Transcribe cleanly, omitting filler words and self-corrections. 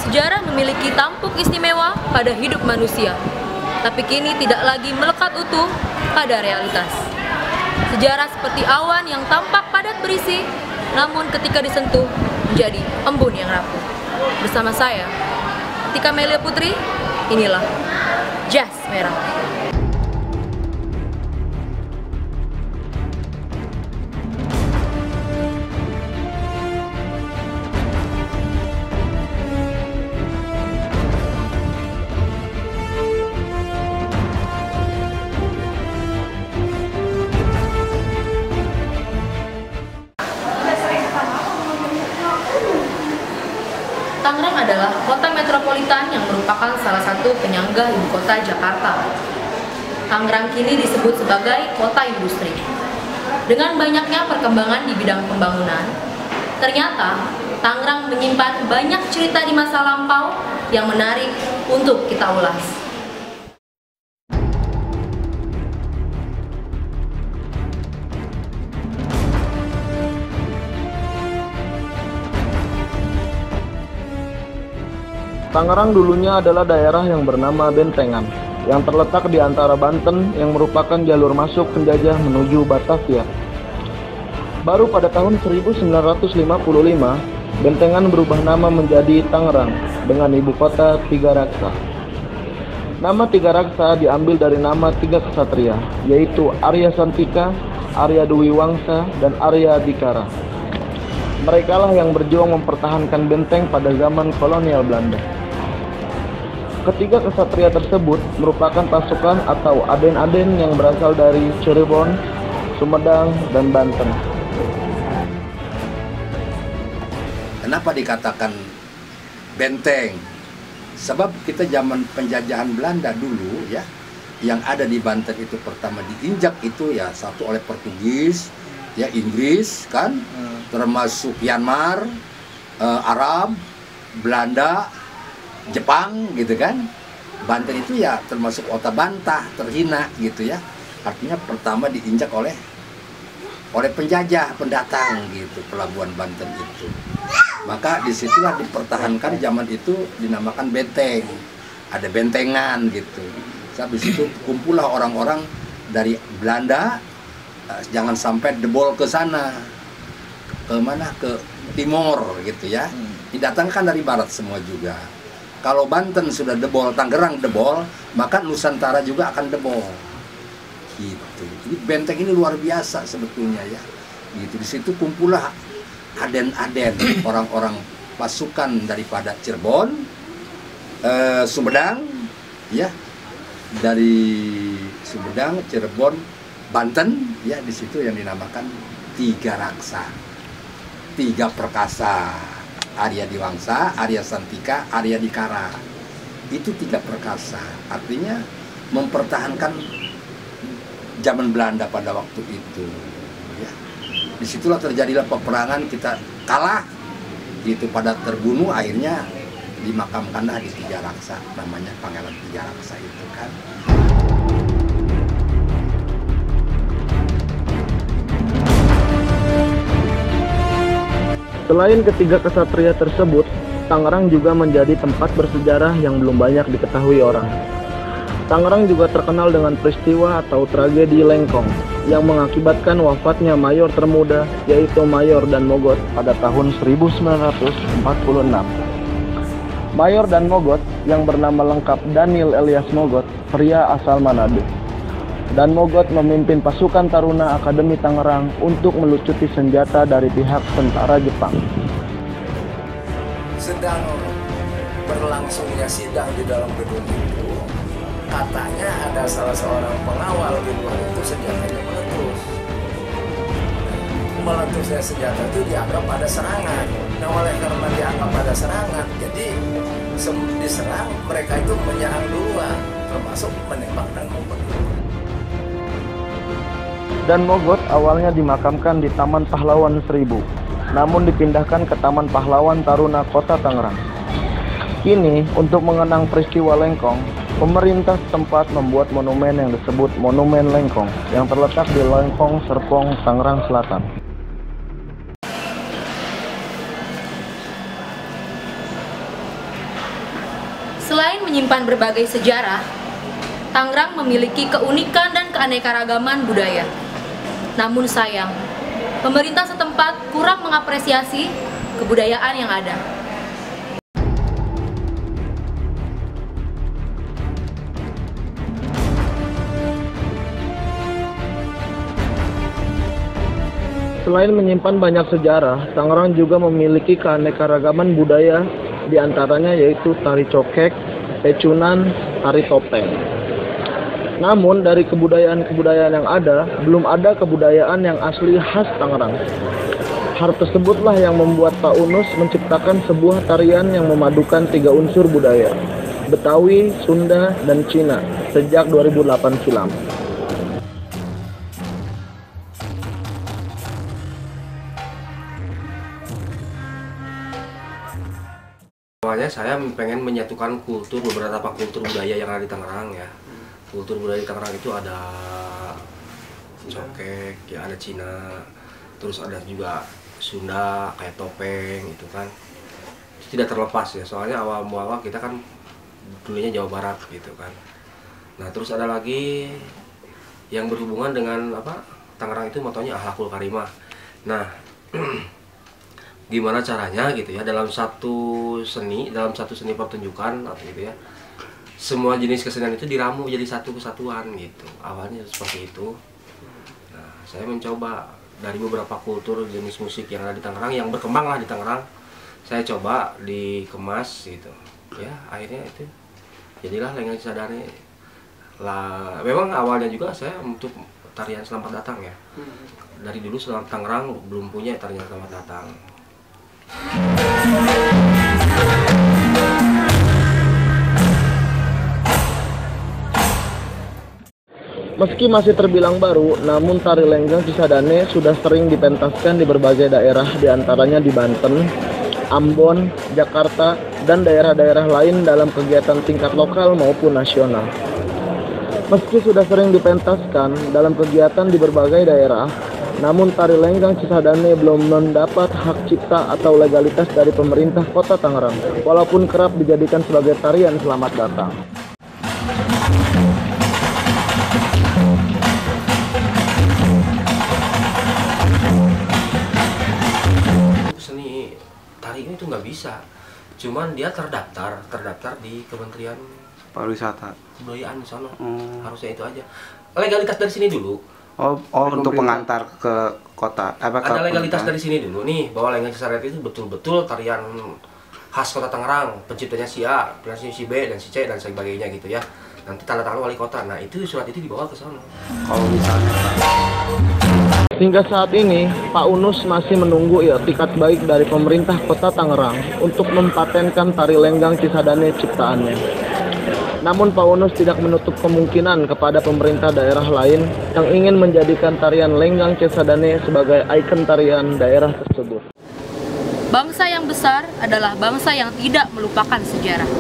Sejarah memiliki tampuk istimewa pada hidup manusia, tapi kini tidak lagi melekat utuh pada realitas. Sejarah seperti awan yang tampak padat berisi, namun ketika disentuh menjadi embun yang rapuh. Bersama saya, Tika Melia Putri, inilah Jas Merah. Tangerang adalah kota metropolitan yang merupakan salah satu penyangga ibu kota Jakarta. Tangerang kini disebut sebagai kota industri. Dengan banyaknya perkembangan di bidang pembangunan, ternyata Tangerang menyimpan banyak cerita di masa lampau yang menarik untuk kita ulas. Tangerang dulunya adalah daerah yang bernama Bentengan, yang terletak di antara Banten yang merupakan jalur masuk penjajah menuju Batavia. Baru pada tahun 1955, Bentengan berubah nama menjadi Tangerang dengan ibu kota Tiga Raksa. Nama Tiga Raksa diambil dari nama tiga kesatria, yaitu Arya Santika, Arya Dwi Wangsa, dan Arya Dikara. Merekalah yang berjuang mempertahankan benteng pada zaman kolonial Belanda. Ketiga kesatria tersebut merupakan pasukan atau aden-aden yang berasal dari Cirebon, Sumedang, dan Banten. Kenapa dikatakan benteng? Sebab kita zaman penjajahan Belanda dulu ya, yang ada di Banten itu pertama diinjak itu ya satu oleh Portugis, ya Inggris kan, termasuk Myanmar, Arab, Belanda, Jepang gitu kan. Banten itu ya termasuk kota bantah, terhina gitu ya. Artinya pertama diinjak oleh penjajah, pendatang gitu, pelabuhan Banten itu. Maka disitulah dipertahankan zaman itu dinamakan benteng. Ada bentengan gitu. Habis itu kumpullah orang-orang dari Belanda, jangan sampai debol ke sana. Ke mana? Ke timur gitu ya. Didatangkan dari barat semua juga. Kalau Banten sudah debol, Tangerang debol, maka Nusantara juga akan debol. Gitu. Jadi benteng ini luar biasa sebetulnya ya. Gitu. Di situ kumpullah aden-aden, orang-orang pasukan daripada Cirebon, Sumedang, ya, dari Sumedang, Cirebon, Banten, ya di situ yang dinamakan Tiga Raksa, tiga perkasa. Arya Diwangsa, Arya Santika, Arya Dikara. Itu tiga perkasa. Artinya mempertahankan zaman Belanda pada waktu itu. Ya. Disitulah terjadilah peperangan, kita kalah. Gitu pada terbunuh, akhirnya dimakamkanlah di Tiga Raksa. Namanya Pangeran Tiga Raksa itu kan. Selain ketiga kesatria tersebut, Tangerang juga menjadi tempat bersejarah yang belum banyak diketahui orang. Tangerang juga terkenal dengan peristiwa atau tragedi Lengkong yang mengakibatkan wafatnya mayor termuda, yaitu Mayor Dan Mogot pada tahun 1946. Mayor Dan Mogot yang bernama lengkap Daniel Elias Mogot, pria asal Manado. Dan Mogot memimpin pasukan Taruna Akademi Tangerang untuk melucuti senjata dari pihak tentara Jepang. Sedang berlangsungnya sidang di dalam gedung itu, katanya ada salah seorang pengawal di luar itu senjatanya meletus. Meletusnya senjata itu dianggap ada serangan. Nah, oleh karena dianggap ada serangan, jadi diserang, mereka itu menyerang duluan, termasuk menembak dan membunuh. Dan Mogot awalnya dimakamkan di Taman Pahlawan 1000, namun dipindahkan ke Taman Pahlawan Taruna Kota Tangerang. Kini, untuk mengenang peristiwa Lengkong, pemerintah setempat membuat monumen yang disebut Monumen Lengkong, yang terletak di Lengkong, Serpong, Tangerang Selatan. Selain menyimpan berbagai sejarah, Tangerang memiliki keunikan dan keanekaragaman budaya. Namun sayang, pemerintah setempat kurang mengapresiasi kebudayaan yang ada. Selain menyimpan banyak sejarah, Tangerang juga memiliki keanekaragaman budaya, diantaranya yaitu tari cokek, pecunan, tari topeng. Namun dari kebudayaan-kebudayaan yang ada, belum ada kebudayaan yang asli khas Tangerang. Hal tersebutlah yang membuat Pak Unus menciptakan sebuah tarian yang memadukan 3 unsur budaya, Betawi, Sunda, dan Cina, sejak 2008 silam. Awalnya saya pengen menyatukan beberapa kultur budaya yang ada di Tangerang ya. Kultur budaya di Tangerang itu ada cokek, ya ada Cina, terus ada juga Sunda kayak topeng itu kan. Itu tidak terlepas ya, soalnya awal muawal kita kan dulunya Jawa Barat gitu kan. Nah terus ada lagi yang berhubungan dengan Tangerang itu motonya akhlakul karimah. Nah gimana caranya gitu ya dalam satu seni pertunjukan atau gitu ya, semua jenis kesenian itu diramu jadi satu kesatuan gitu. Awalnya seperti itu. Nah saya mencoba dari beberapa kultur jenis musik yang ada di Tangerang, yang berkembang lah di Tangerang, saya coba dikemas gitu ya, akhirnya itu jadilah Lenggang Cisadane lah. Memang awalnya juga saya untuk tarian Selamat Datang ya, dari dulu Tangerang belum punya tarian Selamat Datang. Meski masih terbilang baru, namun tari Lenggang Cisadane sudah sering dipentaskan di berbagai daerah, diantaranya di Banten, Ambon, Jakarta, dan daerah-daerah lain dalam kegiatan tingkat lokal maupun nasional. Meski sudah sering dipentaskan dalam kegiatan di berbagai daerah, namun tari Lenggang Cisadane belum mendapat hak cipta atau legalitas dari pemerintah Kota Tangerang, walaupun kerap dijadikan sebagai tarian Selamat Datang. Seni tari ini tuh nggak bisa, cuman dia terdaftar di Kementerian Pariwisata, Kebudayaan di sana. Harusnya itu aja. Legalitas dari sini dulu. Oh untuk pengantar ke kota. Ada legalitas dari sini dulu nih, bahwa Lenggang Cisadane itu betul-betul tarian khas Kota Tangerang, penciptanya si A, penciptanya si B, dan si C, dan sebagainya gitu ya. Nanti tanda tangan wali kota. Nah itu surat itu dibawa ke sana. Kalau misalnya Hingga saat ini, Pak Unus masih menunggu iktikat baik dari pemerintah Kota Tangerang untuk mempatenkan tari Lenggang Cisadane ciptaannya. Namun Pak Unus tidak menutup kemungkinan kepada pemerintah daerah lain yang ingin menjadikan tarian Lenggang Cisadane sebagai ikon tarian daerah tersebut. Bangsa yang besar adalah bangsa yang tidak melupakan sejarah.